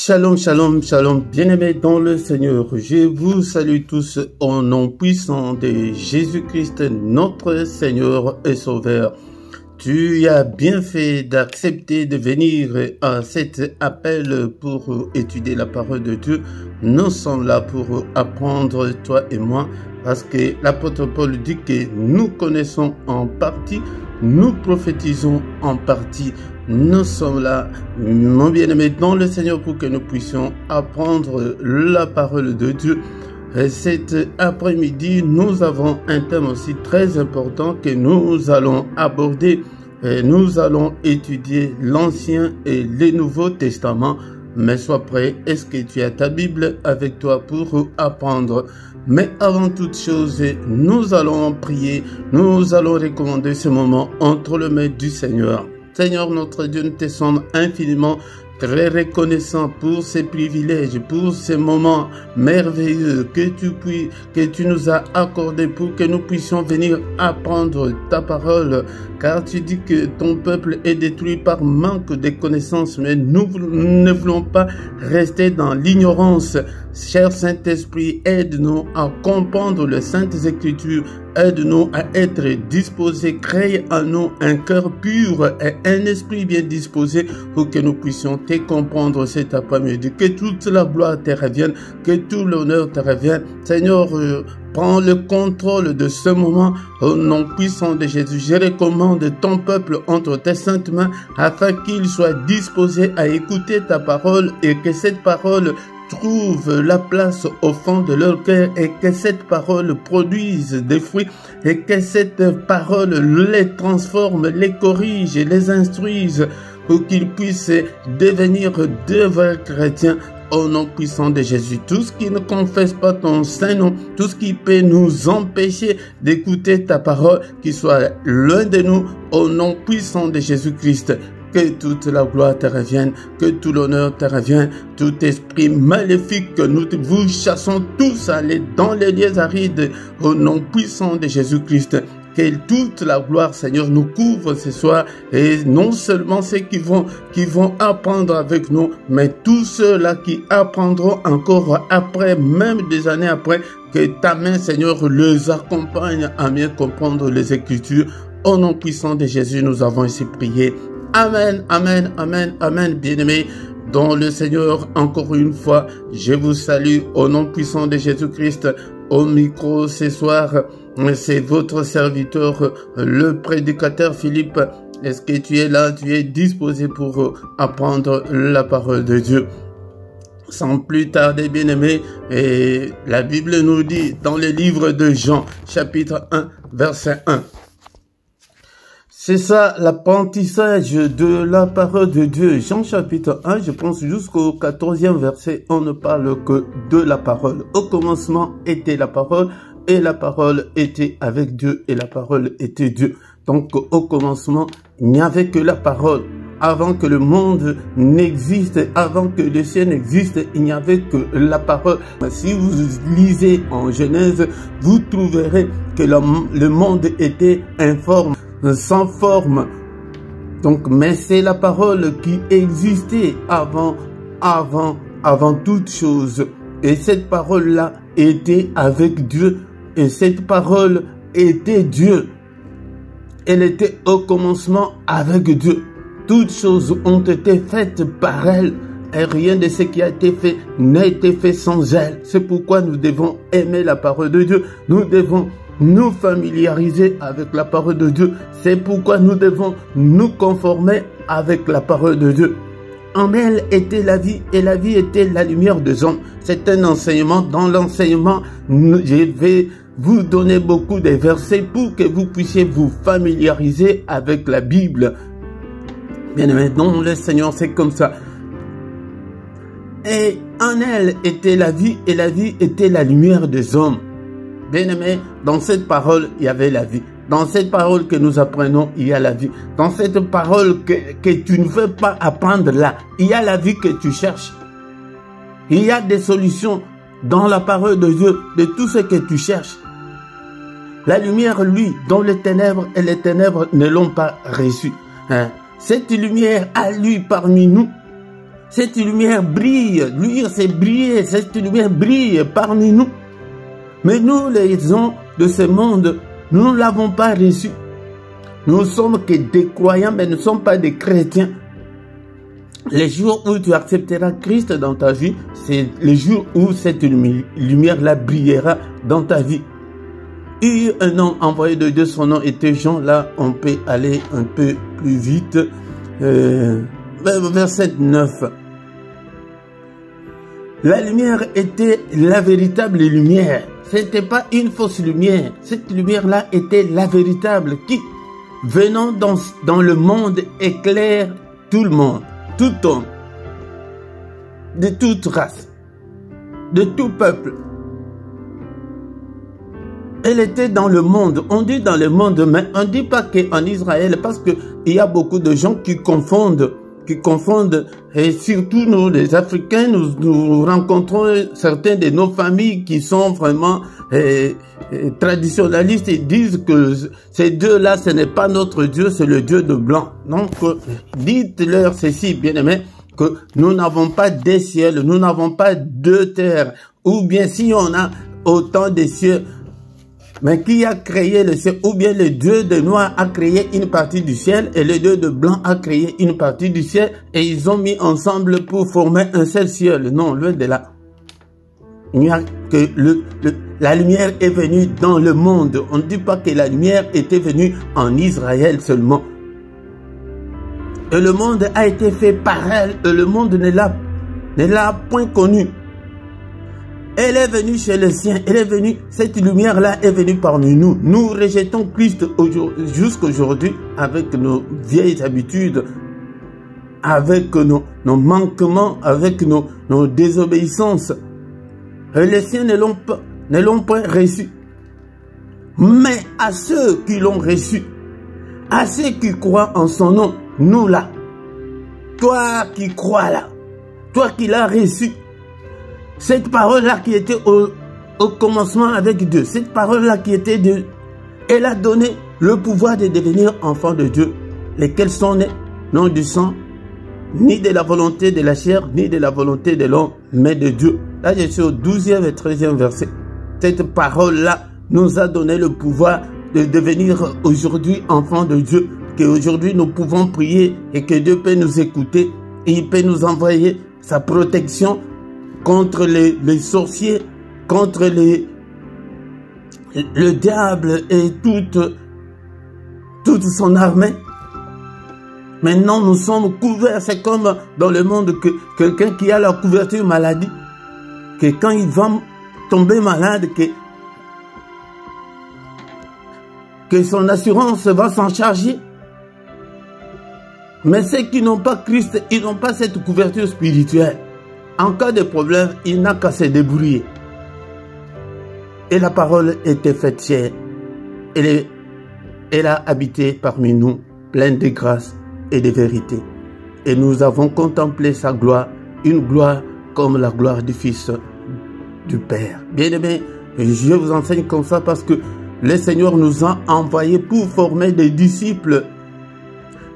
Shalom, shalom, shalom, bien-aimés dans le Seigneur. Je vous salue tous au nom puissant de Jésus-Christ, notre Seigneur et Sauveur. Tu as bien fait d'accepter de venir à cet appel pour étudier la parole de Dieu. Nous sommes là pour apprendre, toi et moi, parce que l'apôtre Paul dit que nous connaissons en partie, nous prophétisons en partie. Nous sommes là, mon bien-aimé, dans le Seigneur pour que nous puissions apprendre la parole de Dieu. Et cet après-midi, nous avons un thème aussi très important que nous allons aborder. Et nous allons étudier l'Ancien et le Nouveau Testament. Mais sois prêt, est-ce que tu as ta Bible avec toi pour apprendre? Mais avant toute chose, nous allons prier, nous allons recommander ce moment entre les mains du Seigneur. Seigneur notre Dieu, nous te sommes infiniment très reconnaissants pour ces privilèges, pour ces moments merveilleux que tu nous as accordés pour que nous puissions venir apprendre ta parole. Car tu dis que ton peuple est détruit par manque de connaissances, mais nous ne voulons pas rester dans l'ignorance. Cher Saint-Esprit, aide-nous à comprendre les Saintes Écritures, aide-nous à être disposés, crée en nous un cœur pur et un esprit bien disposé pour que nous puissions te comprendre cet après-midi. Que toute la gloire te revienne, que tout l'honneur te revienne. Seigneur, prends le contrôle de ce moment au nom puissant de Jésus. Je recommande ton peuple entre tes saintes mains afin qu'il soit disposé à écouter ta parole et que cette parole trouve la place au fond de leur cœur et que cette parole produise des fruits et que cette parole les transforme, les corrige, les instruise pour qu'ils puissent devenir de vrais chrétiens. Au nom puissant de Jésus, tout ce qui ne confesse pas ton saint nom, tout ce qui peut nous empêcher d'écouter ta parole, qu'il soit loin de nous, au nom puissant de Jésus-Christ. Que toute la gloire te revienne, que tout l'honneur te revienne, tout esprit maléfique, nous vous chassons tous à aller dans les lieux arides, au nom puissant de Jésus-Christ. Que toute la gloire, Seigneur, nous couvre ce soir, et non seulement ceux qui vont apprendre avec nous, mais tous ceux-là qui apprendront encore après, même des années après, que ta main, Seigneur, les accompagne à mieux comprendre les Écritures. Au nom puissant de Jésus, nous avons ainsi prié. Amen, amen, amen, amen, bien-aimés. Dans le Seigneur, encore une fois, je vous salue au nom puissant de Jésus-Christ. Au micro ce soir, c'est votre serviteur, le prédicateur Philippe. Est-ce que tu es là, tu es disposé pour apprendre la parole de Dieu? Sans plus tarder, bien-aimés, et la Bible nous dit dans le livre de Jean, chapitre 1, verset 1. C'est ça l'apprentissage de la parole de Dieu. Jean chapitre 1, je pense jusqu'au 14e verset, on ne parle que de la parole. Au commencement était la parole, et la parole était avec Dieu, et la parole était Dieu. Donc au commencement, il n'y avait que la parole. Avant que le monde n'existe, avant que le ciel n'existe, il n'y avait que la parole. Si vous lisez en Genèse, vous trouverez que le monde était informe, sans forme. Donc, mais c'est la parole qui existait avant toute chose. Et cette parole-là était avec Dieu. Et cette parole était Dieu. Elle était au commencement avec Dieu. Toutes choses ont été faites par elle. Et rien de ce qui a été fait n'a été fait sans elle. C'est pourquoi nous devons aimer la parole de Dieu. Nous devons nous familiariser avec la parole de Dieu. C'est pourquoi nous devons nous conformer avec la parole de Dieu. En elle était la vie et la vie était la lumière des hommes. C'est un enseignement. Dans l'enseignement, je vais vous donner beaucoup de versets pour que vous puissiez vous familiariser avec la Bible. Bien aimé, dans le Seigneur, c'est comme ça. Et en elle était la vie et la vie était la lumière des hommes. Bien-aimé, dans cette parole, il y avait la vie. Dans cette parole que nous apprenons, il y a la vie. Dans cette parole que tu ne veux pas apprendre là, il y a la vie que tu cherches. Il y a des solutions dans la parole de Dieu, de tout ce que tu cherches. La lumière, lui, dans les ténèbres, et les ténèbres ne l'ont pas reçu. Cette lumière à lui parmi nous, cette lumière brille. Lui, c'est briller, cette lumière brille parmi nous. Mais nous, les gens de ce monde, nous ne l'avons pas reçu. Nous ne sommes que des croyants, mais nous ne sommes pas des chrétiens. Les jours où tu accepteras Christ dans ta vie, c'est les jours où cette lumière-là brillera dans ta vie. Il y a un homme envoyé de Dieu, son nom était Jean. Là, on peut aller un peu plus vite. Verset 9. La lumière était la véritable lumière. Ce n'était pas une fausse lumière. Cette lumière-là était la véritable qui, venant dans le monde, éclaire tout le monde, tout homme, de toute race, de tout peuple. Elle était dans le monde. On dit dans le monde, mais on ne dit pas qu'en Israël, parce qu'il y a beaucoup de gens qui confondent, et surtout nous, les Africains, nous rencontrons certains de nos familles qui sont vraiment traditionnalistes et disent que ces dieux-là, ce n'est pas notre Dieu, c'est le Dieu de blanc. Donc, dites-leur ceci, bien-aimés, que nous n'avons pas des ciels, nous n'avons pas deux terres, ou bien si on a autant de cieux, mais qui a créé le ciel? Ou bien le Dieu de noir a créé une partie du ciel et le Dieu de blanc a créé une partie du ciel et ils ont mis ensemble pour former un seul ciel. Non, loin de là. Il n'y a que la lumière est venue dans le monde. On ne dit pas que la lumière était venue en Israël seulement. Et le monde a été fait par elle et le monde ne l'a point connu. Elle est venue chez les siens, elle est venue, cette lumière-là est venue parmi nous. Nous rejetons Christ jusqu'aujourd'hui avec nos vieilles habitudes, avec nos manquements, avec nos désobéissances. Et les siens ne l'ont pas reçu. Mais à ceux qui l'ont reçu, à ceux qui croient en son nom, nous là, toi qui crois là, toi qui l'as reçu, cette parole-là qui était au commencement avec Dieu, cette parole-là qui était Dieu, elle a donné le pouvoir de devenir enfants de Dieu, lesquels sont nés, non du sang, ni de la volonté de la chair, ni de la volonté de l'homme, mais de Dieu. Là, je suis au 12e et 13e verset. Cette parole-là nous a donné le pouvoir de devenir aujourd'hui enfants de Dieu, qu'aujourd'hui nous pouvons prier et que Dieu peut nous écouter et il peut nous envoyer sa protection contre les sorciers, contre le diable et toute son armée. Maintenant, nous sommes couverts. C'est comme dans le monde que quelqu'un qui a la couverture maladie, que quand il va tomber malade, que son assurance va s'en charger. Mais ceux qui n'ont pas Christ, ils n'ont pas cette couverture spirituelle. En cas de problème, il n'a qu'à se débrouiller. Et la parole était faite chair. Elle a habité parmi nous, pleine de grâce et de vérité. Et nous avons contemplé sa gloire, une gloire comme la gloire du Fils du Père. Bien-aimés, je vous enseigne comme ça parce que le Seigneur nous a envoyés pour former des disciples.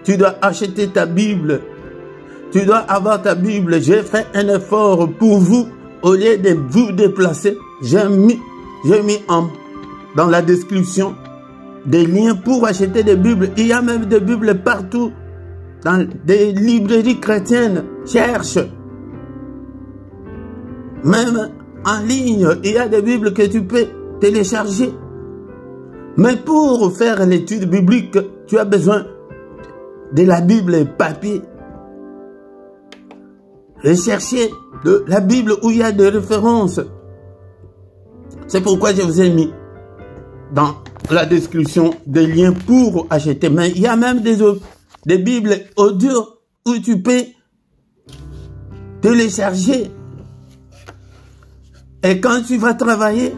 Tu dois acheter ta Bible. Tu dois avoir ta Bible. J'ai fait un effort pour vous. Au lieu de vous déplacer, j'ai mis dans la description des liens pour acheter des Bibles. Il y a même des Bibles partout. Dans des librairies chrétiennes. Cherche. Même en ligne, il y a des Bibles que tu peux télécharger. Mais pour faire l'étude biblique, tu as besoin de la Bible papier. Recherchez la Bible où il y a des références. C'est pourquoi je vous ai mis dans la description des liens pour acheter. Mais il y a même des Bibles audio où tu peux télécharger. Et quand tu vas travailler,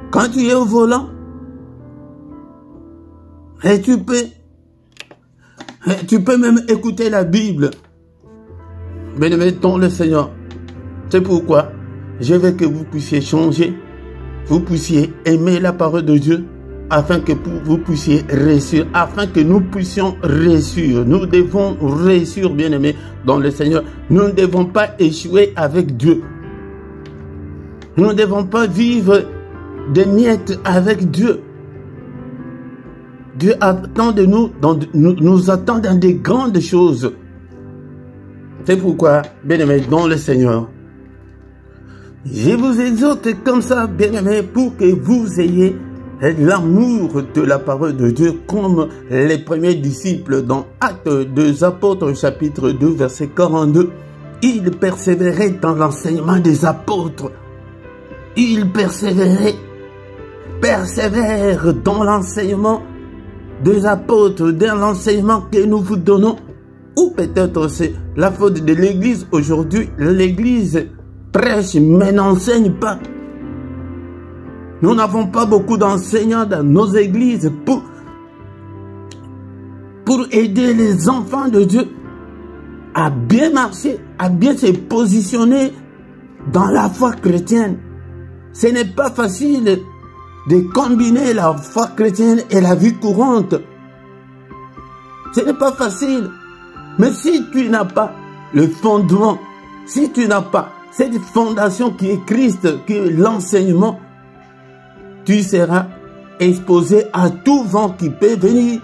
quand tu es au volant, et tu peux même écouter la Bible. Bénémettons le Seigneur. C'est pourquoi je veux que vous puissiez changer, vous puissiez aimer la parole de Dieu afin que vous puissiez réussir, afin que nous puissions réussir. Nous devons réussir, bien-aimés, dans le Seigneur. Nous ne devons pas échouer avec Dieu. Nous ne devons pas vivre des miettes avec Dieu. Dieu attend de nous, nous attend dans des grandes choses. C'est pourquoi, bien-aimés, dans le Seigneur, je vous exhorte comme ça, bien-aimés, pour que vous ayez l'amour de la parole de Dieu comme les premiers disciples dans Actes des Apôtres, chapitre 2, verset 42. Ils persévéraient dans l'enseignement des apôtres. Ils persévèrent dans l'enseignement des apôtres, dans l'enseignement que nous vous donnons. Ou peut-être c'est la faute de l'Église aujourd'hui. L'Église prêche mais n'enseigne pas. Nous n'avons pas beaucoup d'enseignants dans nos églises pour aider les enfants de Dieu à bien marcher, à bien se positionner dans la foi chrétienne. Ce n'est pas facile de combiner la foi chrétienne et la vie courante. Ce n'est pas facile. Mais si tu n'as pas le fondement, si tu n'as pas cette fondation qui est Christ, qui est l'enseignement, tu seras exposé à tout vent qui peut venir.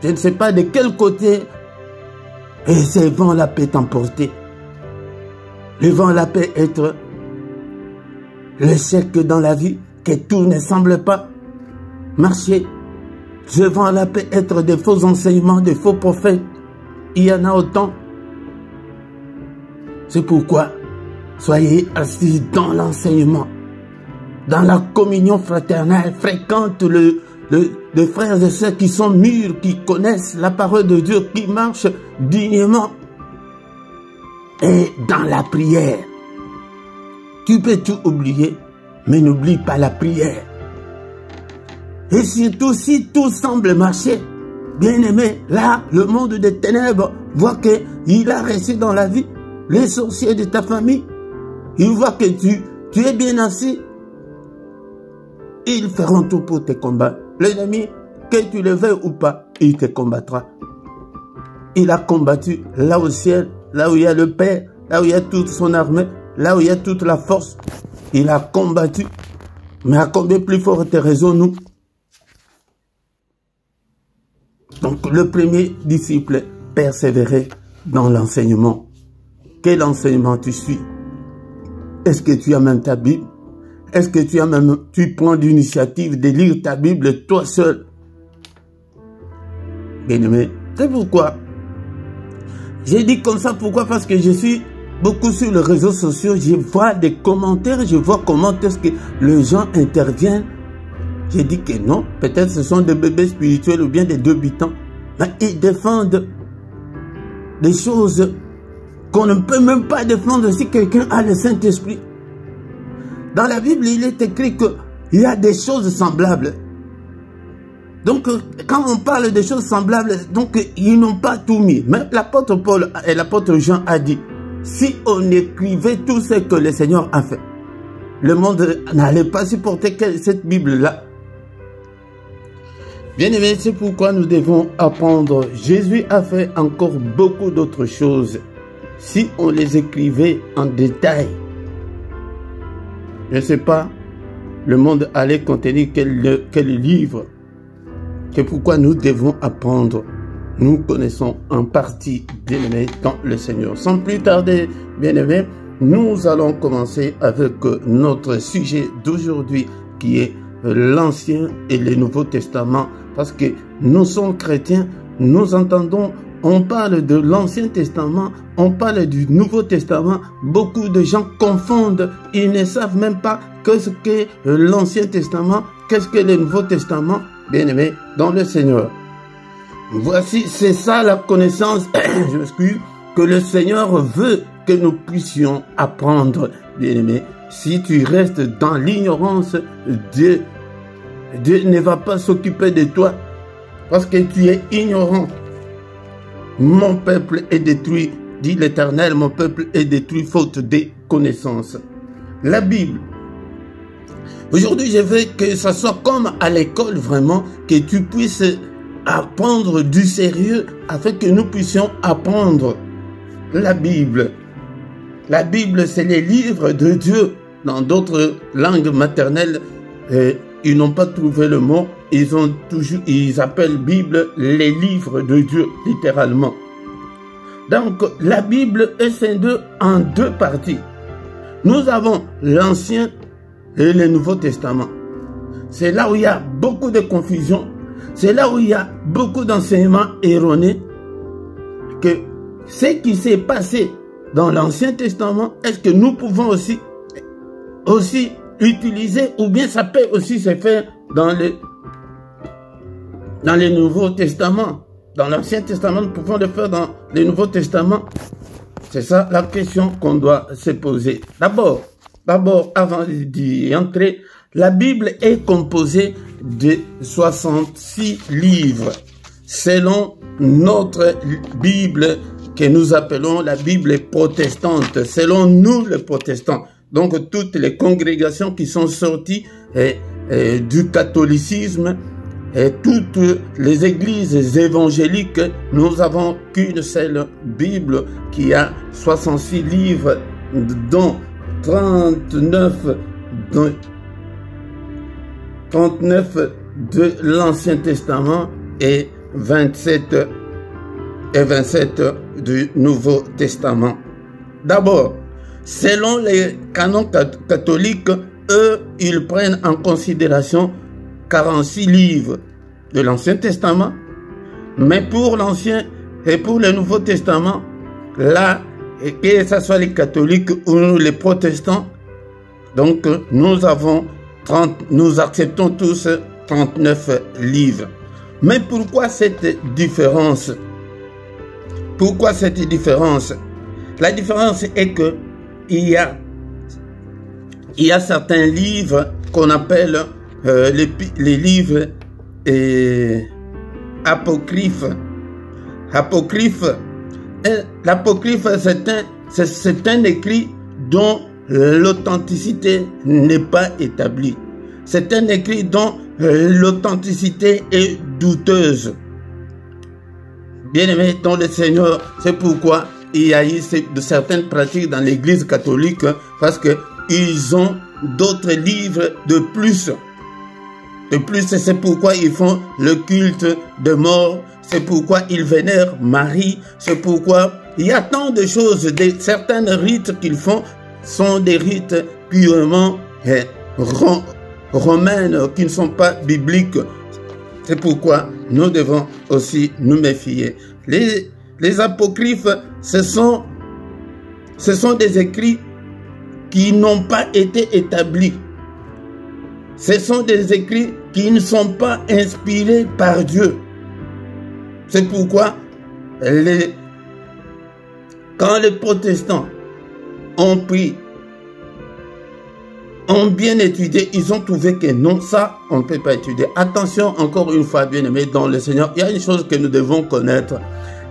Je ne sais pas de quel côté. Et ce vent-là peut t'emporter. Le vent-là peut être l'échec dans la vie, que tout ne semble pas marcher. Ce vent-là peut être des faux enseignements, des faux prophètes. Il y en a autant. C'est pourquoi, soyez assis dans l'enseignement, dans la communion fraternelle, fréquente les frères et sœurs qui sont mûrs, qui connaissent la parole de Dieu, qui marchent dignement. Et dans la prière, tu peux tout oublier, mais n'oublie pas la prière. Et surtout, si tout semble marcher, bien-aimé, là, le monde des ténèbres voit qu'il a resté dans la vie. Les sorciers de ta famille, ils voient que tu es bien assis. Ils feront tout pour te combattre. L'ennemi, que tu le veuilles ou pas, il te combattra. Il a combattu là au ciel, là où il y a le Père, là où il y a toute son armée, là où il y a toute la force. Il a combattu. Mais à combien plus forte raison nous? Donc le premier disciple persévérait dans l'enseignement. Quel enseignement tu suis? Est-ce que tu as même ta Bible? Est-ce que tu prends l'initiative de lire ta Bible toi seul? Bien-aimé, c'est pourquoi j'ai dit comme ça. Pourquoi? Parce que je suis beaucoup sur les réseaux sociaux. Je vois des commentaires, je vois comment est-ce que les gens interviennent. J'ai dit que non, peut-être ce sont des bébés spirituels ou bien des débutants. Mais ils défendent des choses qu'on ne peut même pas défendre si quelqu'un a le Saint-Esprit. Dans la Bible, il est écrit qu'il y a des choses semblables. Donc, quand on parle de choses semblables, donc ils n'ont pas tout mis. Mais l'apôtre Paul et l'apôtre Jean a dit, si on écrivait tout ce que le Seigneur a fait, le monde n'allait pas supporter cette Bible-là. Bien-aimés, c'est pourquoi nous devons apprendre. Jésus a fait encore beaucoup d'autres choses. Si on les écrivait en détail, je ne sais pas, le monde allait contenir quel livre. C'est pourquoi nous devons apprendre. Nous connaissons en partie, bien-aimés, dans le Seigneur. Sans plus tarder, bien-aimés, nous allons commencer avec notre sujet d'aujourd'hui qui est l'Ancien et le Nouveau Testament. Parce que nous sommes chrétiens, nous entendons, on parle de l'Ancien Testament, on parle du Nouveau Testament. Beaucoup de gens confondent, ils ne savent même pas qu'est-ce que l'Ancien Testament, qu'est-ce que le Nouveau Testament, bien-aimés, dans le Seigneur. Voici, c'est ça la connaissance, je m'excuse, que le Seigneur veut que nous puissions apprendre, bien-aimés. Si tu restes dans l'ignorance, Dieu ne va pas s'occuper de toi parce que tu es ignorant. Mon peuple est détruit, dit l'Éternel, mon peuple est détruit faute de connaissances. La Bible Aujourd'hui, je veux que ça soit comme à l'école vraiment, que tu puisses apprendre du sérieux afin que nous puissions apprendre la Bible. La Bible, c'est les livres de Dieu. Dans d'autres langues maternelles, ils n'ont pas trouvé le mot. Ils appellent Bible les livres de Dieu, littéralement. Donc, la Bible est scindée en deux parties. Nous avons l'Ancien et le Nouveau Testament. C'est là où il y a beaucoup de confusion. C'est là où il y a beaucoup d'enseignements erronés. Que ce qui s'est passé dans l'Ancien Testament, est-ce que nous pouvons aussi utiliser, ou bien ça peut aussi se faire dans le Nouveau Testament. Dans l'Ancien Testament, nous pouvons le faire dans le Nouveau Testament. C'est ça la question qu'on doit se poser. D'abord, avant d'y entrer, la Bible est composée de 66 livres. Selon notre Bible, que nous appelons la Bible protestante, selon nous les protestants. Donc toutes les congrégations qui sont sorties du catholicisme, et toutes les églises évangéliques, nous avons qu'une seule Bible qui a 66 livres, dont 39 de l'Ancien Testament et 27 du Nouveau Testament. D'abord, selon les canons catholiques, eux, ils prennent en considération 46 livres de l'Ancien Testament, mais pour l'Ancien et pour le Nouveau Testament, là, que ce soit les catholiques ou les protestants, donc nous acceptons tous 39 livres. Mais pourquoi cette différence? Pourquoi cette différence? La différence est que il y a certains livres qu'on appelle les livres apocryphes. L'apocryphe, c'est un écrit dont l'authenticité n'est pas établie. C'est un écrit dont l'authenticité est douteuse. Bien-aimés dans le Seigneur, c'est pourquoi il y a eu certaines pratiques dans l'Église catholique, parce qu'ils ont d'autres livres de plus. De plus, c'est pourquoi ils font le culte de mort, c'est pourquoi ils vénèrent Marie, c'est pourquoi il y a tant de choses, certains rites qu'ils font sont des rites purement romaines qui ne sont pas bibliques. C'est pourquoi nous devons aussi nous méfier. Les apocryphes, ce sont des écrits qui n'ont pas été établis. Ce sont des écrits qui ne sont pas inspirés par Dieu. C'est pourquoi quand les protestants ont bien étudié, ils ont trouvé que non, ça, on ne peut pas étudier. Attention, encore une fois, bien-aimés dans le Seigneur, il y a une chose que nous devons connaître.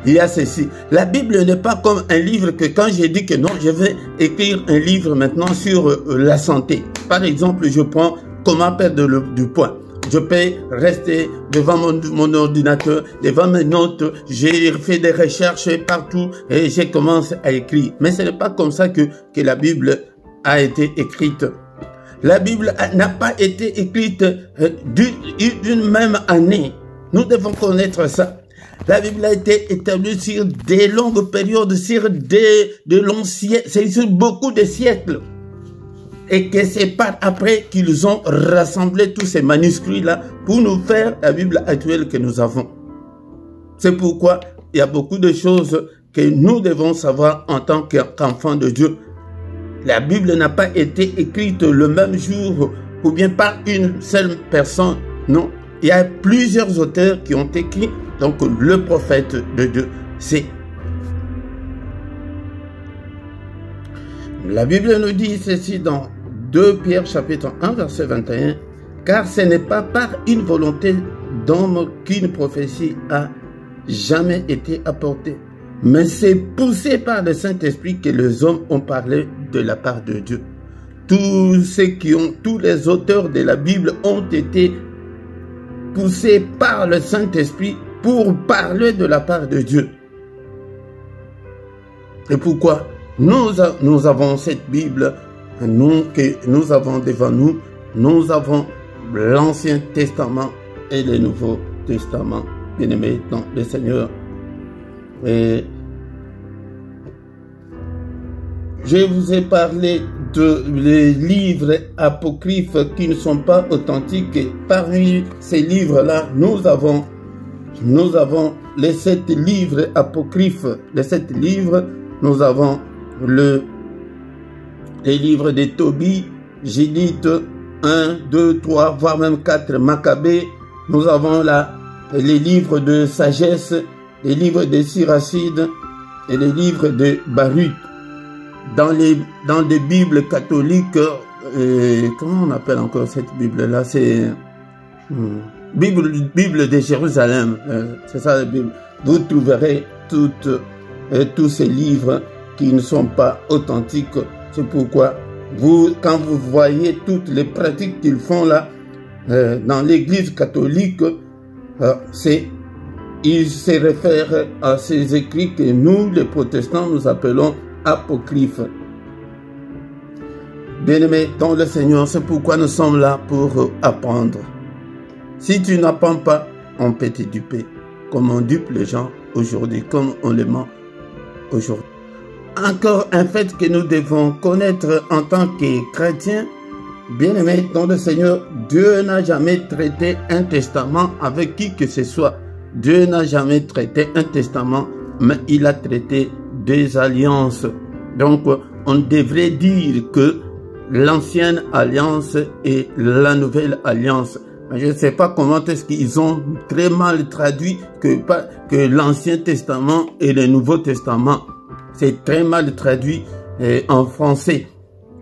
Il y a ceci. La Bible n'est pas comme un livre que quand j'ai dit que non, je vais écrire un livre maintenant sur la santé. Par exemple, je prends comment perdre du poids. Je peux rester devant mon ordinateur, devant mes notes, j'ai fait des recherches partout et je commence à écrire. Mais ce n'est pas comme ça que la Bible a été écrite. La Bible n'a pas été écrite d'une même année. Nous devons connaître ça. La Bible a été établie sur des longues périodes, sur de longs siècles, c'est sur beaucoup de siècles. Et que c'est pas après qu'ils ont rassemblé tous ces manuscrits-là pour nous faire la Bible actuelle que nous avons. C'est pourquoi il y a beaucoup de choses que nous devons savoir en tant qu'enfants de Dieu. La Bible n'a pas été écrite le même jour ou bien par une seule personne. Non, il y a plusieurs auteurs qui ont écrit. Donc le prophète de Dieu, c'est... La Bible nous dit ceci dans 2 Pierre chapitre 1 verset 21. Car ce n'est pas par une volonté d'homme qu'une prophétie a jamais été apportée, mais c'est poussé par le Saint-Esprit que les hommes ont parlé de la part de Dieu. tous les auteurs de la Bible ont été poussés par le Saint-Esprit pour parler de la part de Dieu. Et pourquoi nous avons cette Bible, que nous avons devant nous, nous avons l'Ancien Testament et le Nouveau Testament, bien-aimés dans le Seigneur. Et je vous ai parlé des livres apocryphes qui ne sont pas authentiques. Et parmi ces livres-là, nous avons les 7 livres apocryphes. Les 7 livres, nous avons les livres de Tobie, Gédite, 1, 2, 3, voire même 4, Maccabée. Nous avons là les livres de sagesse, les livres de Siracide et les livres de Baruch. Dans les Bibles catholiques, comment on appelle encore cette Bible-là? C'est Bible de Jérusalem, c'est ça la Bible. Vous trouverez tous ces livres qui ne sont pas authentiques. C'est pourquoi quand vous voyez toutes les pratiques qu'ils font là, dans l'église catholique, ils se réfèrent à ces écrits que nous, les protestants, nous appelons apocryphes. Bien-aimés dans le Seigneur, c'est pourquoi nous sommes là pour apprendre. Si tu n'apprends pas, on peut te duper, comme on dupe les gens aujourd'hui, comme on les ment aujourd'hui. Encore un fait que nous devons connaître en tant que chrétiens. Bien-aimés dans le Seigneur, Dieu n'a jamais traité un testament avec qui que ce soit. Dieu n'a jamais traité un testament, mais il a traité des alliances. Donc, on devrait dire que l'ancienne alliance et la nouvelle alliance. Je ne sais pas comment est-ce qu'ils ont très mal traduit que l'Ancien Testament et le Nouveau Testament. C'est très mal traduit en français.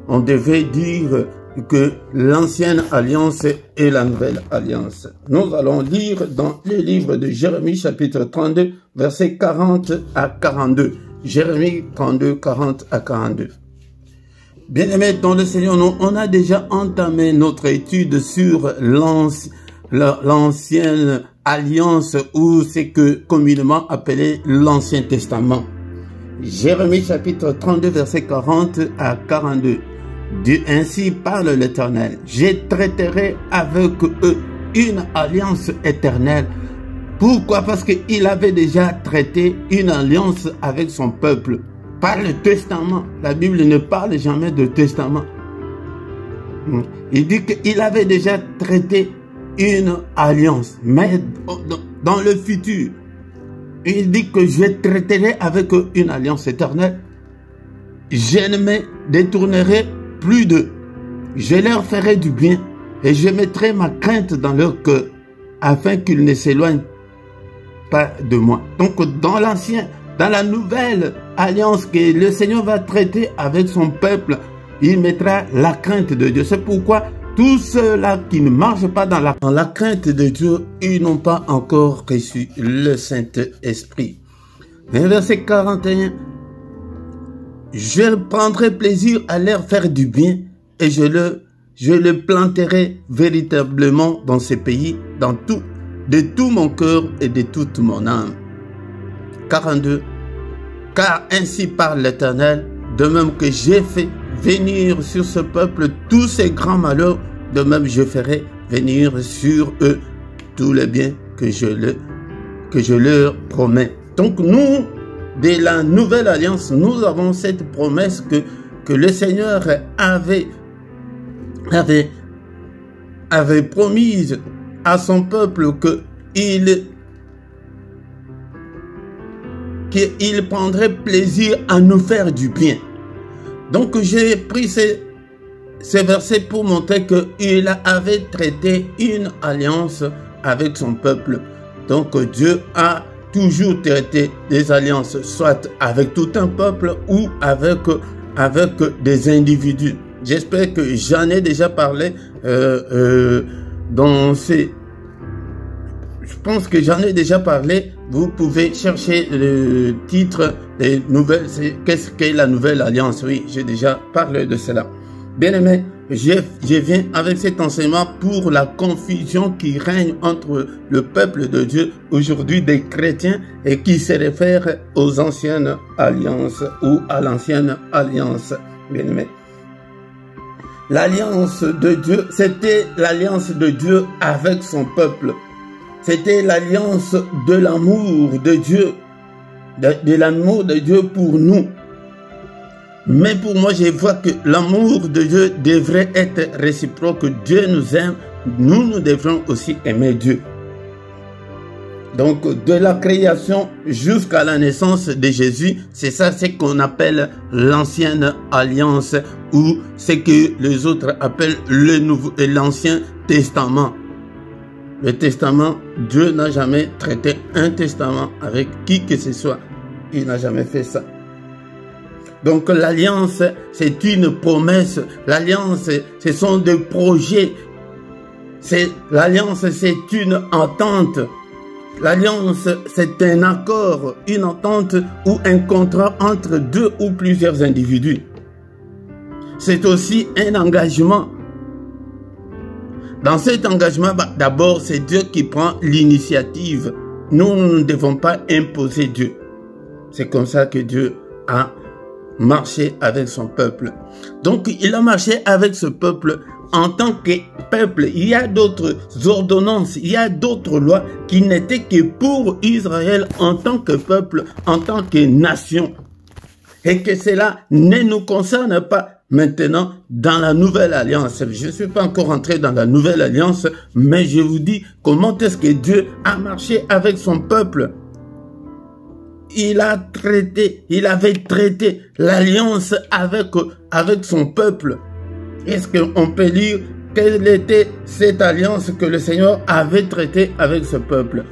On devait dire que l'ancienne alliance et la nouvelle alliance. Nous allons lire dans le livre de Jérémie chapitre 32, versets 40 à 42. Jérémie 32, 40 à 42. Bien-aimés dans le Seigneur, on a déjà entamé notre étude sur l'ancienne alliance, ou ce que communément appelé l'Ancien Testament. Jérémie chapitre 32, verset 40 à 42. Dieu ainsi parle l'Éternel. Je traiterai avec eux une alliance éternelle. Pourquoi? Parce qu'il avait déjà traité une alliance avec son peuple par le testament. La Bible ne parle jamais de testament. Il dit qu'il avait déjà traité une alliance. Mais dans le futur, il dit que je traiterai avec eux une alliance éternelle. Je ne me détournerai plus d'eux. Je leur ferai du bien et je mettrai ma crainte dans leur cœur afin qu'ils ne s'éloignent pas de moi. Donc dans la nouvelle alliance que le Seigneur va traiter avec son peuple, il mettra la crainte de Dieu. C'est pourquoi tous ceux-là qui ne marchent pas dans la crainte de Dieu, ils n'ont pas encore reçu le Saint-Esprit. Verset 41. Je prendrai plaisir à leur faire du bien et je le planterai véritablement dans ce pays, de tout mon cœur et de toute mon âme. 42. Car ainsi parle l'Éternel, de même que j'ai fait venir sur ce peuple tous ces grands malheurs, de même je ferai venir sur eux tous les biens que je leur promets. Donc nous, de la nouvelle alliance, nous avons cette promesse que le Seigneur avait promise à son peuple qu'il prendrait plaisir à nous faire du bien. Donc j'ai pris ces versets pour montrer qu'il avait traité une alliance avec son peuple. Donc Dieu a toujours traité des alliances, soit avec tout un peuple ou avec des individus. J'espère que j'en ai déjà parlé dans ces... Je pense que j'en ai déjà parlé. Vous pouvez chercher le titre des nouvelles. Qu'est-ce qu'est la nouvelle alliance? Oui, j'ai déjà parlé de cela. Bien-aimés, je viens avec cet enseignement pour la confusion qui règne entre le peuple de Dieu aujourd'hui des chrétiens et qui se réfère aux anciennes alliances ou à l'ancienne alliance. Bien-aimés, l'alliance de Dieu, c'était l'alliance de Dieu avec son peuple. C'était l'alliance de l'amour de Dieu, de l'amour de Dieu pour nous. Mais pour moi, je vois que l'amour de Dieu devrait être réciproque. Dieu nous aime, nous devrons aussi aimer Dieu. Donc, de la création jusqu'à la naissance de Jésus, c'est ça ce qu'on appelle l'ancienne alliance ou ce que les autres appellent l'Ancien Testament. Le testament, Dieu n'a jamais traité un testament avec qui que ce soit. Il n'a jamais fait ça. Donc l'alliance, c'est une promesse. L'alliance, ce sont des projets. L'alliance, c'est une entente. L'alliance, c'est un accord, une entente ou un contrat entre deux ou plusieurs individus. C'est aussi un engagement. Dans cet engagement, d'abord, c'est Dieu qui prend l'initiative. Nous ne devons pas imposer Dieu. C'est comme ça que Dieu a marché avec son peuple. Donc, il a marché avec ce peuple en tant que peuple. Il y a d'autres ordonnances, il y a d'autres lois qui n'étaient que pour Israël en tant que peuple, en tant que nation. Et que cela ne nous concerne pas. Maintenant, dans la nouvelle alliance, je ne suis pas encore entré dans la nouvelle alliance, mais je vous dis comment est-ce que Dieu a marché avec son peuple. Il avait traité l'alliance avec son peuple. Est-ce qu'on peut lire quelle était cette alliance que le Seigneur avait traitée avec ce peuple?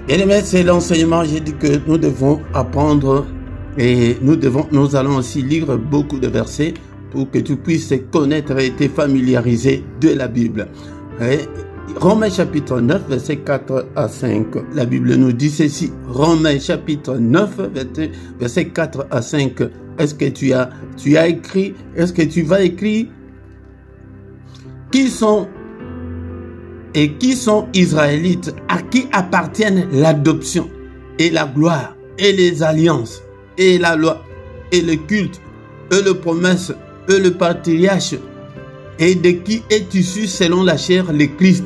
Et c'est l'enseignement, j'ai dit que nous devons apprendre et nous allons aussi lire beaucoup de versets pour que tu puisses connaître et te familiariser de la Bible. Et Romains chapitre 9, versets 4 à 5. La Bible nous dit ceci. Romains chapitre 9, versets 4 à 5. Est-ce que tu as écrit? Est-ce que tu vas écrire? Qui sont Israélites, à qui appartiennent l'adoption et la gloire et les alliances et la loi et le culte et les promesses et le patriarche, et de qui est issu selon la chair le Christ,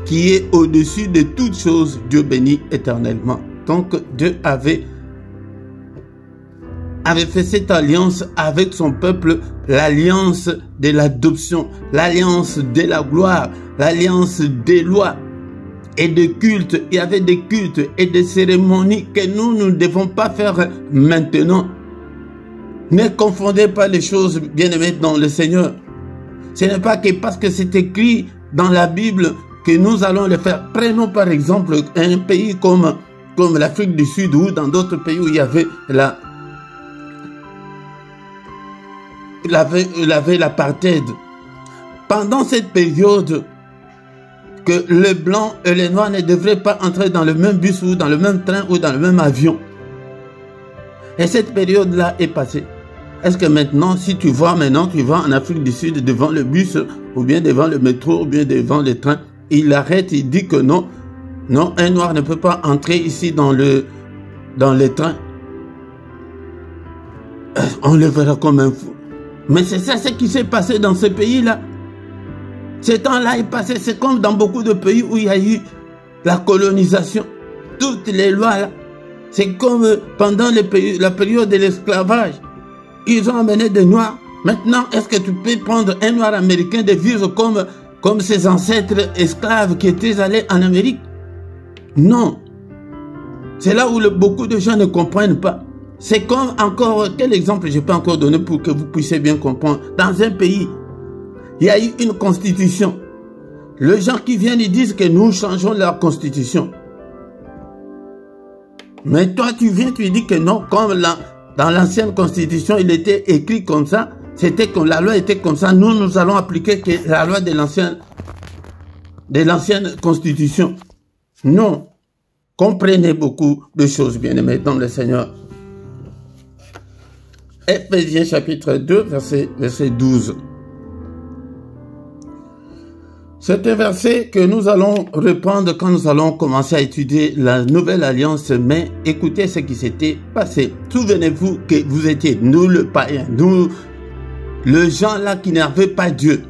qui est au-dessus de toutes choses, Dieu béni éternellement. Donc Dieu avait fait cette alliance avec son peuple, l'alliance de l'adoption, l'alliance de la gloire, l'alliance des lois et de cultes. Il y avait des cultes et des cérémonies que nous ne devons pas faire maintenant. Ne confondez pas les choses, bien-aimés dans le Seigneur. Ce n'est pas que parce que c'est écrit dans la Bible que nous allons le faire. Prenons par exemple un pays comme l'Afrique du Sud ou dans d'autres pays où il y avait l'apartheid. Pendant cette période, que les blancs et les noirs ne devraient pas entrer dans le même bus ou dans le même train ou dans le même avion. Et cette période-là est passée. Est-ce que maintenant, si tu vas en Afrique du Sud devant le bus ou bien devant le métro ou bien devant le train, il arrête, il dit que non, un noir ne peut pas entrer ici dans le train. On le verra comme un fou. Mais c'est ça ce qui s'est passé dans ce pays-là. Ce temps-là est passé, c'est comme dans beaucoup de pays où il y a eu la colonisation. Toutes les lois là, c'est comme pendant la période de l'esclavage. Ils ont amené des noirs. Maintenant, est-ce que tu peux prendre un noir américain de vivre comme ses ancêtres esclaves qui étaient allés en Amérique? Non. C'est là où beaucoup de gens ne comprennent pas. C'est comme encore, quel exemple je peux encore donner pour que vous puissiez bien comprendre? Dans un pays, il y a eu une constitution. Les gens qui viennent, ils disent que nous changeons la constitution. Mais toi, tu viens, tu dis que non, comme dans l'ancienne constitution, il était écrit comme ça, c'était que la loi était comme ça, nous allons appliquer que la loi de l'ancienne constitution. Non. Comprenez beaucoup de choses, bien-aimés dans le Seigneur. Éphésiens chapitre 2, verset 12. C'est un verset que nous allons reprendre quand nous allons commencer à étudier la nouvelle alliance, mais écoutez ce qui s'était passé. Souvenez-vous que vous étiez, nous le païen, nous, le gens là qui n'avaient pas Dieu.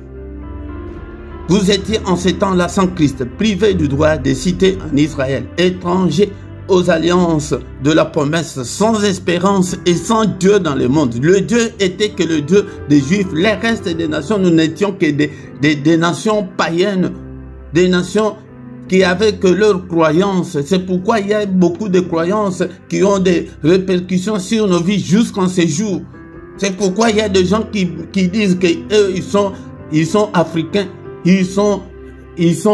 Vous étiez en ces temps-là sans Christ, privés du droit de citer en Israël, étrangers aux alliances de la promesse, sans espérance et sans Dieu dans le monde. Le Dieu était que le Dieu des Juifs. Les restes des nations, nous n'étions que des nations païennes, des nations qui avaient que leurs croyances. C'est pourquoi il y a beaucoup de croyances qui ont des répercussions sur nos vies jusqu'en ces jours. C'est pourquoi il y a des gens qui disent qu'eux, ils sont africains, ils sont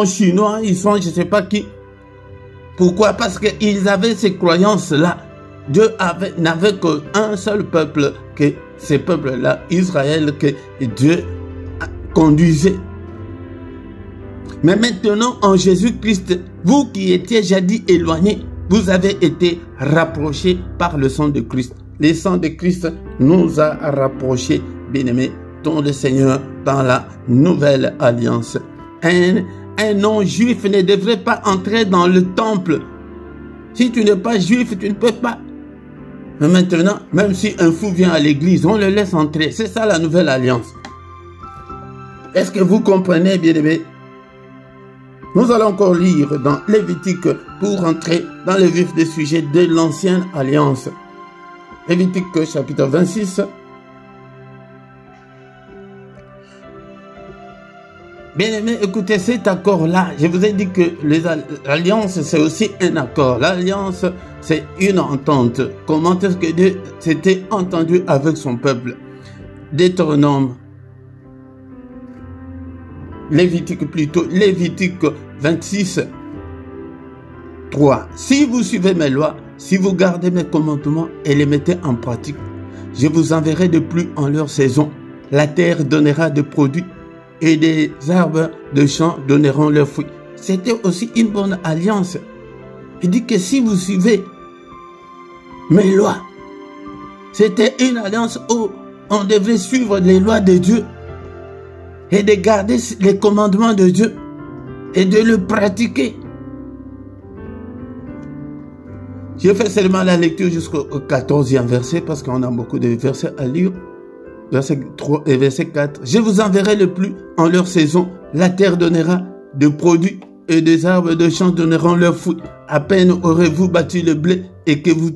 chinois, ils sont je ne sais pas qui. Pourquoi? Parce qu'ils avaient ces croyances-là. Dieu n'avait qu'un seul peuple, que ce peuple-là, Israël, que Dieu conduisait. Mais maintenant, en Jésus-Christ, vous qui étiez jadis éloignés, vous avez été rapprochés par le sang de Christ. Le sang de Christ nous a rapprochés, bien-aimés, dans le Seigneur, dans la nouvelle alliance. Un non-juif ne devrait pas entrer dans le temple. Si tu n'es pas juif, tu ne peux pas. Mais maintenant, même si un fou vient à l'église, on le laisse entrer. C'est ça la nouvelle alliance. Est-ce que vous comprenez, bien-aimés? Nous allons encore lire dans Lévitique pour entrer dans le vif des sujets de l'ancienne alliance. Lévitique chapitre 26. Bien-aimés, écoutez, cet accord-là, je vous ai dit que l'alliance, c'est aussi un accord. L'alliance, c'est une entente. Comment est-ce que Dieu s'était entendu avec son peuple? Deutéronome, Lévitique 26, 3. Si vous suivez mes lois, si vous gardez mes commandements et les mettez en pratique, je vous enverrai de pluie en leur saison. La terre donnera des produits et des arbres de champs donneront leurs fruits. C'était aussi une bonne alliance. Il dit que si vous suivez mes lois, c'était une alliance où on devait suivre les lois de Dieu et de garder les commandements de Dieu et de le pratiquer. Je fais seulement la lecture jusqu'au 14e verset parce qu'on a beaucoup de versets à lire. Verset 3 et verset 4. Je vous enverrai le pluie en leur saison. La terre donnera de produits et des arbres de champs donneront leurs fruits. À peine aurez-vous battu le blé et que vous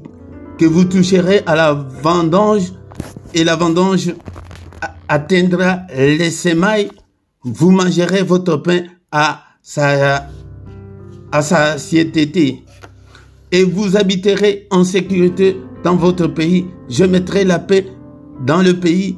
toucherez à la vendange et la vendange atteindra les semailles. Vous mangerez votre pain à satiété et vous habiterez en sécurité dans votre pays. Je mettrai la paix dans le pays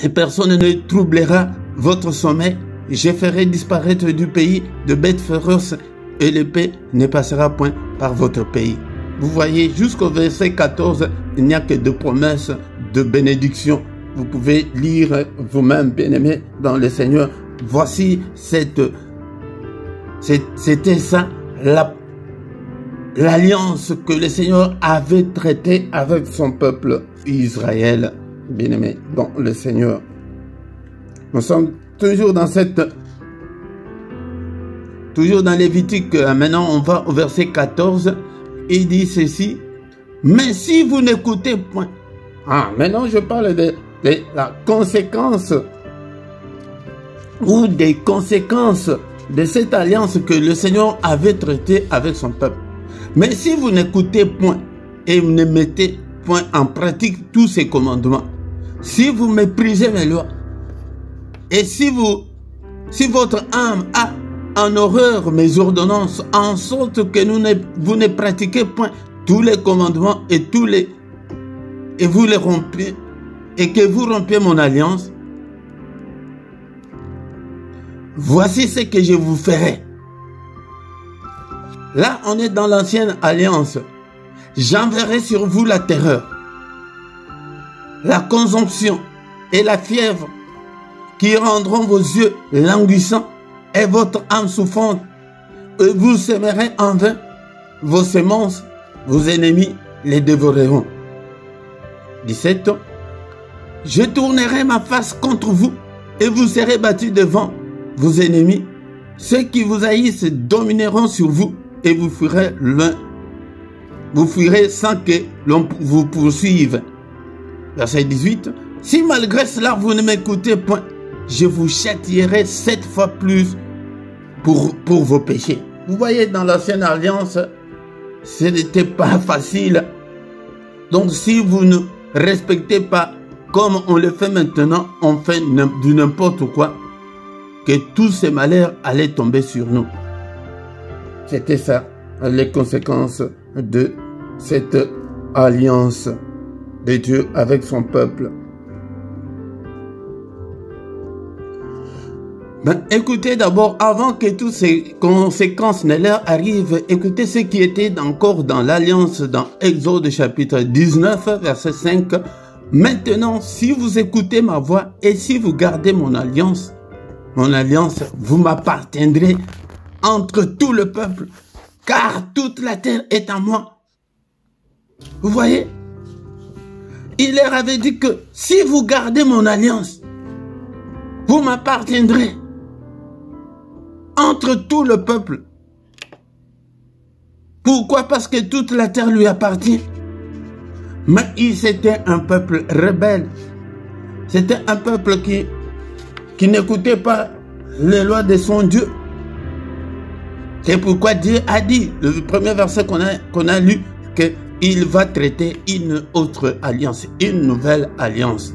et personne ne troublera votre sommeil. Je ferai disparaître du pays de bêtes féroces et l'épée ne passera point par votre pays. Vous voyez, jusqu'au verset 14, il n'y a que de promesses de bénédiction. Vous pouvez lire vous-même, bien-aimés, dans le Seigneur. Voici c'était ça, l'alliance que le Seigneur avait traitée avec son peuple Israël, bien-aimé, dans le Seigneur. Nous sommes toujours dans Lévitique. Maintenant, on va au verset 14. Il dit ceci. Mais si vous n'écoutez point. Maintenant, je parle de la conséquence ou des conséquences de cette alliance que le Seigneur avait traitée avec son peuple. Mais si vous n'écoutez point et vous ne mettez point en pratique tous ces commandements, si vous méprisez mes lois, et si votre âme a en horreur mes ordonnances, en sorte que vous ne pratiquez point tous les commandements et vous les rompiez, et que vous rompiez mon alliance, voici ce que je vous ferai. Là, on est dans l'ancienne alliance. J'enverrai sur vous la terreur, la consomption et la fièvre qui rendront vos yeux languissants et votre âme souffrante. Et vous sèmerez en vain vos semences, vos ennemis les dévoreront. 17. je tournerai ma face contre vous et vous serez battus devant vos ennemis. Ceux qui vous haïssent domineront sur vous et vous fuirez loin. Vous fuirez sans que l'on vous poursuive. Verset 18. Si malgré cela vous ne m'écoutez point, je vous châtierai 7 fois plus pour vos péchés. Vous voyez, dans l'ancienne alliance, ce n'était pas facile. Donc si vous ne respectez pas comme on le fait maintenant, on fait du n'importe quoi, que tous ces malheurs allaient tomber sur nous. C'était ça, les conséquences de cette alliance de Dieu avec son peuple. Ben, écoutez d'abord, avant que toutes ces conséquences ne leur arrivent, écoutez ce qui était encore dans l'alliance dans Exode chapitre 19, verset 5. Maintenant, si vous écoutez ma voix et si vous gardez mon alliance, vous m'appartiendrez entre tout le peuple, car toute la terre est à moi. Vous voyez? Il leur avait dit que si vous gardez mon alliance, vous m'appartiendrez entre tout le peuple. Pourquoi? Parce que toute la terre lui appartient. Mais c'était un peuple rebelle. C'était un peuple qui n'écoutait pas les lois de son Dieu. C'est pourquoi Dieu a dit, le premier verset qu'on a lu, qu'il va traiter une autre alliance, une nouvelle alliance.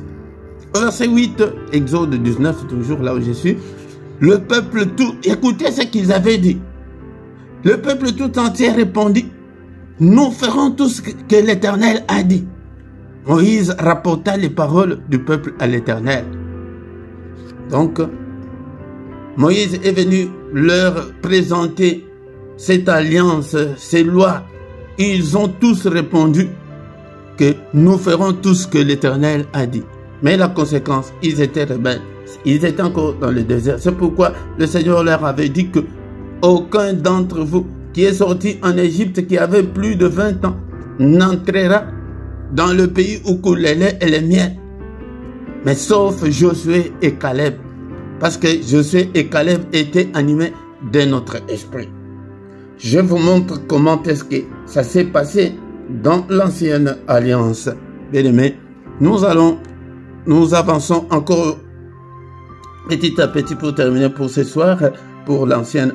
Verset 8, Exode 19, toujours là où je suis. Le peuple tout, écoutez ce qu'ils avaient dit. Le peuple tout entier répondit, nous ferons tout ce que l'Éternel a dit. Moïse rapporta les paroles du peuple à l'Éternel. Donc, Moïse est venu leur présenter cette alliance, ces lois. Ils ont tous répondu que nous ferons tout ce que l'Éternel a dit. Mais la conséquence, ils étaient rebelles. Ils étaient encore dans le désert. C'est pourquoi le Seigneur leur avait dit que aucun d'entre vous qui est sorti en Égypte, qui avait plus de 20 ans, n'entrera dans le pays où coule le lait et le miel. Mais sauf Josué et Caleb. Parce que Josué et Caleb étaient animés de notre esprit. Je vous montre comment est-ce que ça s'est passé dans l'ancienne alliance. Bien aimés, nous avançons encore petit à petit pour terminer pour ce soir, pour l'ancienne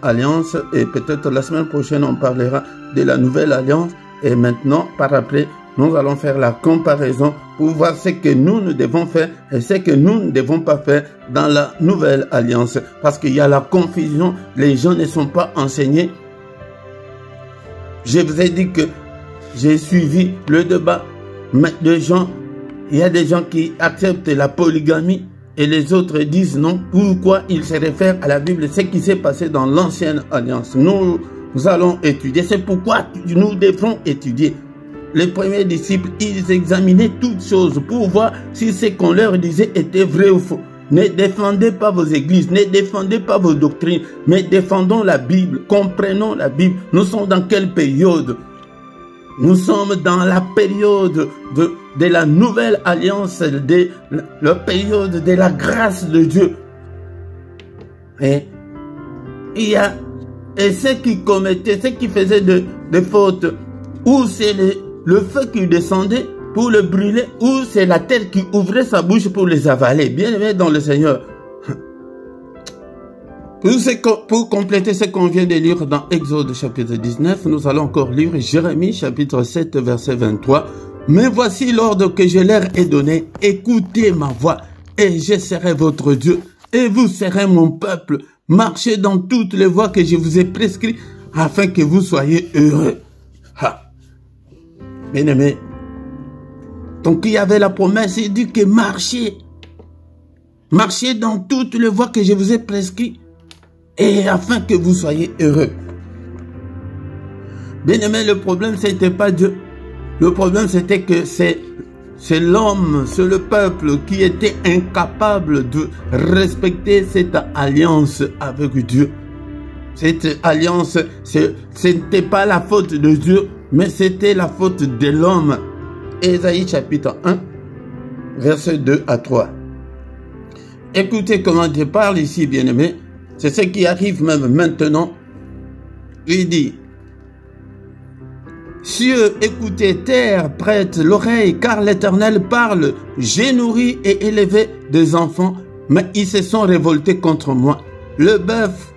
alliance, et peut-être la semaine prochaine on parlera de la nouvelle alliance. Et maintenant, par après, nous allons faire la comparaison pour voir ce que nous devons faire et ce que nous ne devons pas faire dans la nouvelle alliance. Parce qu'il y a la confusion, les gens ne sont pas enseignés. Je vous ai dit que j'ai suivi le débat, mais il y a des gens qui acceptent la polygamie et les autres disent non. Pourquoi ils se réfèrent à la Bible, ce qui s'est passé dans l'ancienne alliance. Nous allons étudier, c'est pourquoi nous devons étudier. Les premiers disciples, ils examinaient toutes choses pour voir si ce qu'on leur disait était vrai ou faux. Ne défendez pas vos églises, ne défendez pas vos doctrines, mais défendons la Bible, comprenons la Bible. Nous sommes dans quelle période? Nous sommes dans la période de la nouvelle alliance, de la période de la grâce de Dieu. Et ceux qui commettaient, ceux qui faisaient des fautes, ou c'est le feu qui descendait pour le brûler, ou c'est la terre qui ouvrait sa bouche pour les avaler. Bien aimé dans le Seigneur. Pour compléter ce qu'on vient de lire dans Exode chapitre 19, nous allons encore lire Jérémie chapitre 7 verset 23. Mais voici l'ordre que je leur ai donné. Écoutez ma voix et je serai votre Dieu et vous serez mon peuple. Marchez dans toutes les voies que je vous ai prescrites afin que vous soyez heureux. Bien aimé. Donc il y avait la promesse, il dit que marchez. Marchez dans toutes les voies que je vous ai prescrites et afin que vous soyez heureux. Bien aimé, le problème c'était pas Dieu. Le problème c'était que c'est l'homme, c'est le peuple qui était incapable de respecter cette alliance avec Dieu. Cette alliance, ce n'était pas la faute de Dieu, mais c'était la faute de l'homme. Ésaïe chapitre 1, versets 2 à 3. Écoutez comment Dieu parle ici, bien-aimés. C'est ce qui arrive même maintenant. Il dit, cieux, écoutez, terre, prête l'oreille, car l'Éternel parle. J'ai nourri et élevé des enfants, mais ils se sont révoltés contre moi. Le bœuf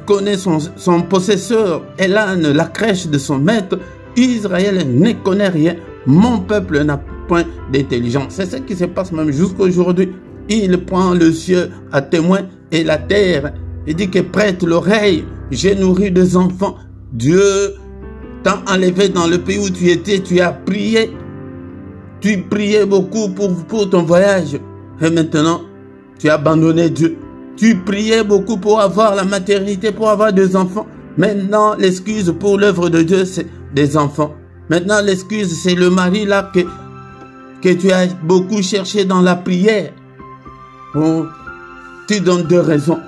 connaît son possesseur, et l'âne la crèche de son maître. Israël ne connaît rien. Mon peuple n'a point d'intelligence. C'est ce qui se passe même jusqu'aujourd'hui. Il prend le ciel à témoin et la terre. Il dit que prête l'oreille. J'ai nourri des enfants. Dieu t'a enlevé dans le pays où tu étais. Tu as prié. Tu priais beaucoup pour ton voyage. Et maintenant, tu as abandonné Dieu. Tu priais beaucoup pour avoir la maternité, pour avoir des enfants. Maintenant, l'excuse pour l'œuvre de Dieu, c'est des enfants. Maintenant, l'excuse, c'est le mari là que tu as beaucoup cherché dans la prière. Bon, tu donnes deux raisons.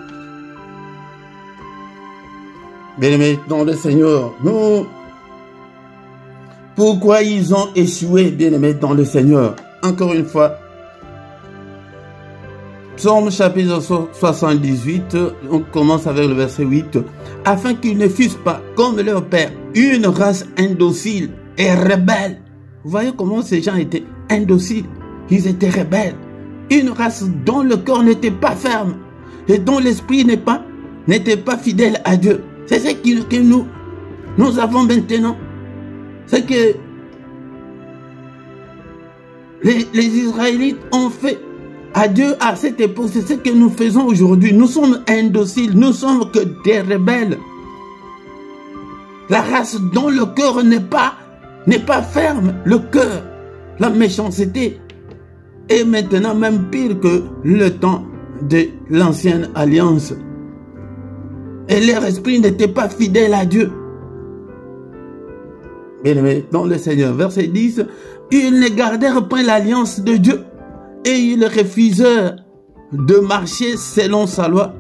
Bien-aimés dans le Seigneur, nous, pourquoi ils ont échoué, bien-aimés dans le Seigneur? Encore une fois, Psaume chapitre 78, on commence avec le verset 8. Afin qu'ils ne fussent pas comme leur père, une race indocile et rebelle. Vous voyez comment ces gens étaient indociles? Ils étaient rebelles. Une race dont le corps n'était pas ferme et dont l'esprit n'était pas fidèle à Dieu. C'est ce que nous avons maintenant. C'est que les Israélites ont fait à Dieu à cette époque. C'est ce que nous faisons aujourd'hui. Nous sommes indociles. Nous sommes que des rebelles. La race dont le cœur n'est pas ferme. Le cœur, la méchanceté est maintenant même pire que le temps de l'ancienne alliance. Et leur esprit n'était pas fidèle à Dieu. Bien-aimés dans le Seigneur, verset 10, ils ne gardèrent point l'alliance de Dieu et ils refusèrent de marcher selon sa loi.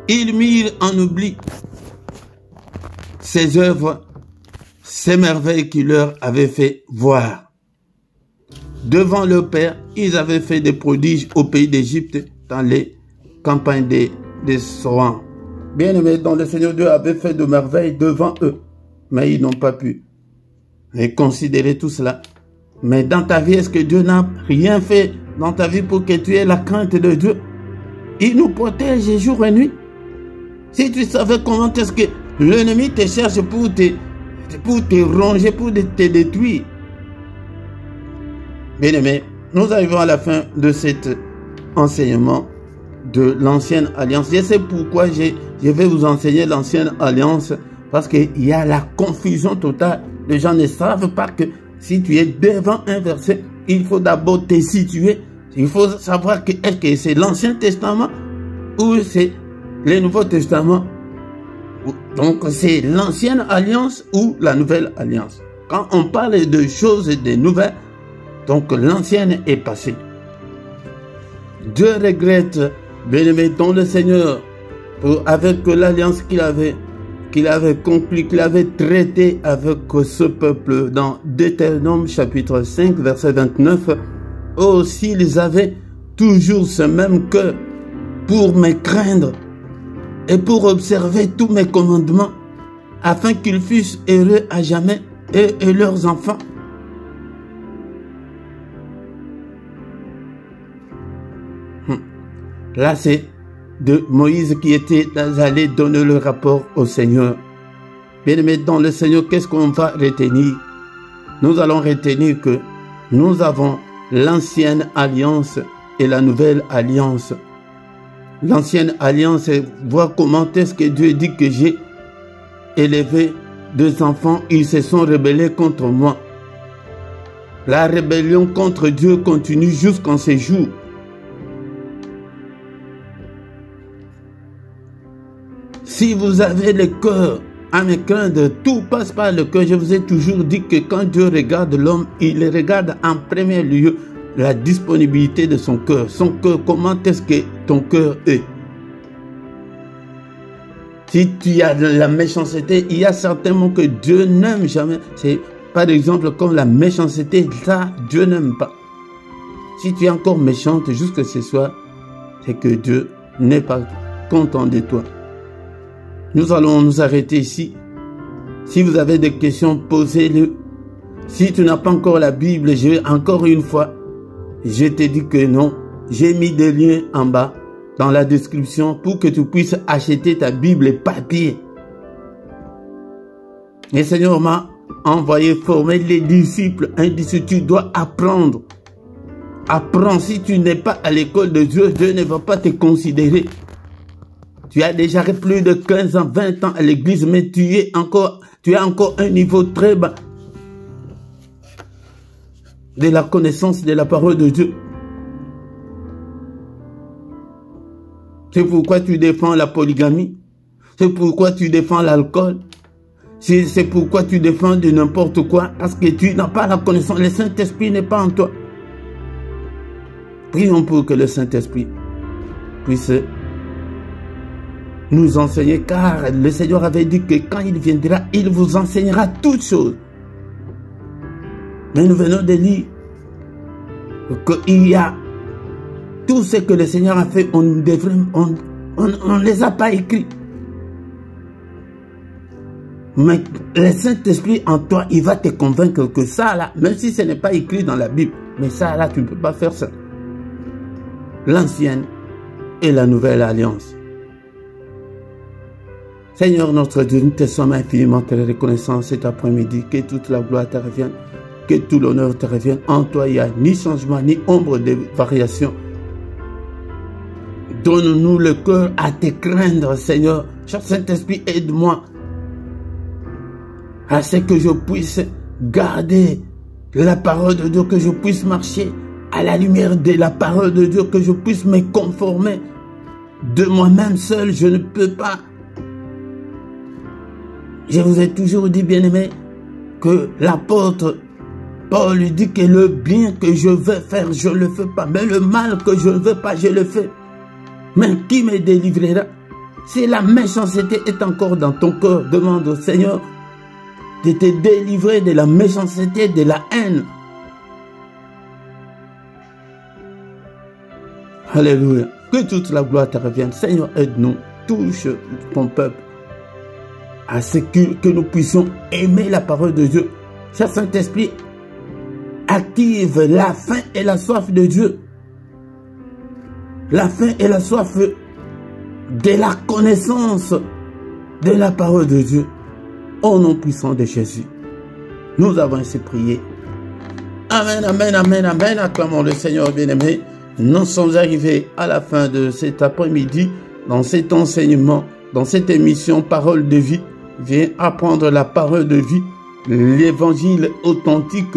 Ils mirent en oubli ses œuvres, ces merveilles qu'il leur avait fait voir. Devant leur père, ils avaient fait des prodiges au pays d'Égypte dans les campagnes des Soans. Bien-aimés dans le Seigneur, Dieu avait fait de merveilles devant eux, mais ils n'ont pas pu considérer tout cela. Mais dans ta vie, est-ce que Dieu n'a rien fait dans ta vie pour que tu aies la crainte de Dieu? Il nous protège jour et nuit. Si tu savais comment est-ce que l'ennemi te cherche pour te ronger, pour te détruire. Bien-aimés, nous arrivons à la fin de cet enseignement de l'ancienne alliance. Je sais pourquoi je vais vous enseigner l'ancienne alliance, parce qu'il y a la confusion totale. Les gens ne savent pas que si tu es devant un verset, il faut d'abord te situer. Il faut savoir que est-ce que c'est l'Ancien Testament ou c'est le Nouveau Testament. Donc c'est l'ancienne alliance ou la nouvelle alliance. Quand on parle de choses de nouvelles, donc l'ancienne est passée. Dieu regrette, bien-aimé dans le Seigneur, avec l'alliance qu'il avait conclue, qu'il avait traité avec ce peuple dans Deutéronome chapitre 5 verset 29. Oh, s'ils avaient toujours ce même cœur pour me craindre et pour observer tous mes commandements, afin qu'ils fussent heureux à jamais, et leurs enfants. Là, c'est de Moïse qui était allé donner le rapport au Seigneur. Bien-aimés dans le Seigneur, qu'est-ce qu'on va retenir? Nous allons retenir que nous avons l'ancienne alliance et la nouvelle alliance. L'ancienne alliance, c'est voir comment est-ce que Dieu dit que j'ai élevé deux enfants, ils se sont rebellés contre moi. La rébellion contre Dieu continue jusqu'en ces jours. Si vous avez le cœur à me craindre, tout passe par le cœur. Je vous ai toujours dit que quand Dieu regarde l'homme, il regarde en premier lieu la disponibilité de son cœur. Son cœur, comment est-ce que ton cœur est? Si tu as de la méchanceté, il y a certainement que Dieu n'aime jamais. C'est par exemple, comme la méchanceté, ça, Dieu n'aime pas. Si tu es encore méchante jusque ce soir, c'est que Dieu n'est pas content de toi. Nous allons nous arrêter ici. Si vous avez des questions, posez-les. Si tu n'as pas encore la Bible, encore une fois, je te dis que non. J'ai mis des liens en bas dans la description pour que tu puisses acheter ta Bible papier. Le Seigneur m'a envoyé former les disciples. Un disciple, tu dois apprendre. Apprends. Si tu n'es pas à l'école de Dieu, Dieu ne va pas te considérer. Tu as déjà plus de 15 ans, 20 ans à l'église, mais tu as encore un niveau très bas de la connaissance de la parole de Dieu. C'est pourquoi tu défends la polygamie. C'est pourquoi tu défends l'alcool. C'est pourquoi tu défends de n'importe quoi. Parce que tu n'as pas la connaissance. Le Saint-Esprit n'est pas en toi. Prions pour que le Saint-Esprit puisse nous enseigner. Car le Seigneur avait dit que quand il viendra, il vous enseignera toutes choses. Mais nous venons de lire qu'il y a tout ce que le Seigneur a fait, on ne les a pas écrits. Mais le Saint-Esprit en toi, il va te convaincre que ça là, même si ce n'est pas écrit dans la Bible, mais ça là, tu ne peux pas faire ça. L'ancienne et la nouvelle alliance. Seigneur notre Dieu, nous te sommes infiniment très reconnaissants cet après-midi, que toute la gloire te revienne, que tout l'honneur te revienne. En toi, il n'y a ni changement, ni ombre de variation. Donne-nous le cœur à te craindre, Seigneur. Cher Saint-Esprit, aide-moi à ce que je puisse garder la parole de Dieu, que je puisse marcher à la lumière de la parole de Dieu, que je puisse me conformer. De moi-même seul, je ne peux pas. Je vous ai toujours dit, bien-aimé, que l'apôtre Paul lui dit que le bien que je veux faire, je ne le fais pas. Mais le mal que je ne veux pas, je le fais. Mais qui me délivrera? Si la méchanceté est encore dans ton cœur, demande au Seigneur de te délivrer de la méchanceté, de la haine. Alléluia. Que toute la gloire te revienne. Seigneur, aide-nous. Touche ton peuple à ce que nous puissions aimer la parole de Dieu. Cher Saint-Esprit, active la faim et la soif de Dieu. La faim et la soif de la connaissance de la parole de Dieu. Au nom puissant de Jésus. Nous avons ainsi prié. Amen, amen, amen, amen. Acclamons le Seigneur bien-aimé. Nous sommes arrivés à la fin de cet après-midi dans cet enseignement, dans cette émission Parole de vie. Viens apprendre la parole de vie, l'évangile authentique.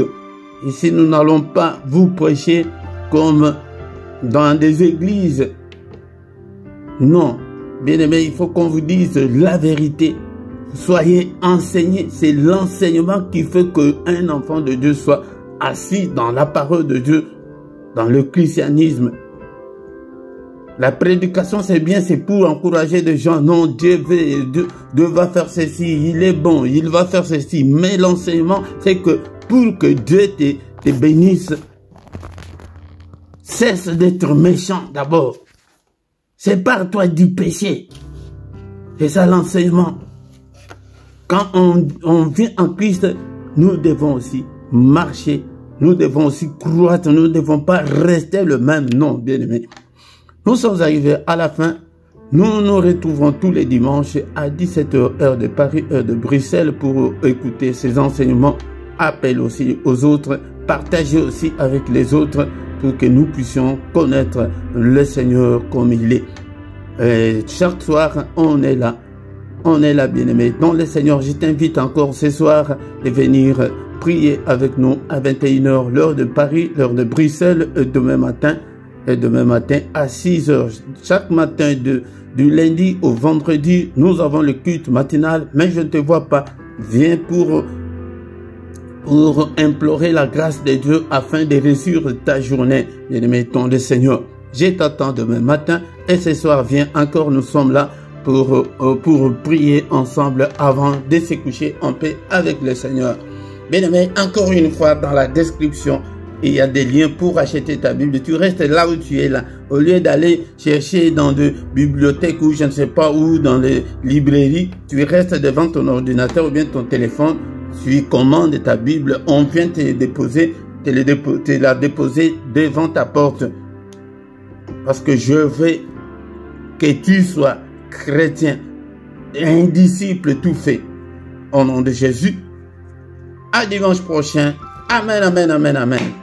Ici, nous n'allons pas vous prêcher comme dans des églises. Non, bien-aimés, il faut qu'on vous dise la vérité. Soyez enseignés. C'est l'enseignement qui fait qu'un enfant de Dieu soit assis dans la parole de Dieu, dans le christianisme. La prédication, c'est bien, c'est pour encourager des gens. Non, Dieu va faire ceci, il est bon, il va faire ceci. Mais l'enseignement, c'est que pour que Dieu te bénisse, cesse d'être méchant d'abord. Sépare-toi du péché. C'est ça l'enseignement. Quand on vient en Christ, nous devons aussi marcher. Nous devons aussi croître. Nous ne devons pas rester le même nom, bien-aimé. Nous sommes arrivés à la fin. Nous nous retrouvons tous les dimanches à 17 h, heure de Paris, heure de Bruxelles, pour écouter ces enseignements. Appel aussi aux autres. Partagez aussi avec les autres pour que nous puissions connaître le Seigneur comme il est. Et chaque soir, on est là. On est là, bien-aimé. Donc, le Seigneur, je t'invite encore ce soir de venir prier avec nous à 21 h, l'heure de Paris, l'heure de Bruxelles, demain matin. Et demain matin à 6 h. Chaque matin du lundi au vendredi, nous avons le culte matinal, mais je ne te vois pas. Viens pour implorer la grâce de Dieu afin de réussir ta journée. Bien-aimé, ton le Seigneur. Je t'attends demain matin et ce soir, viens encore, nous sommes là pour prier ensemble avant de se coucher en paix avec le Seigneur. Bien-aimé, encore une fois, dans la description, il y a des liens pour acheter ta Bible. Tu restes là où tu es là. Au lieu d'aller chercher dans des bibliothèques ou je ne sais pas où, dans les librairies, tu restes devant ton ordinateur ou bien ton téléphone. Tu commandes ta Bible. On vient te la déposer devant ta porte. Parce que je veux que tu sois chrétien, un disciple tout fait. Au nom de Jésus. À dimanche prochain. Amen, amen, amen, amen.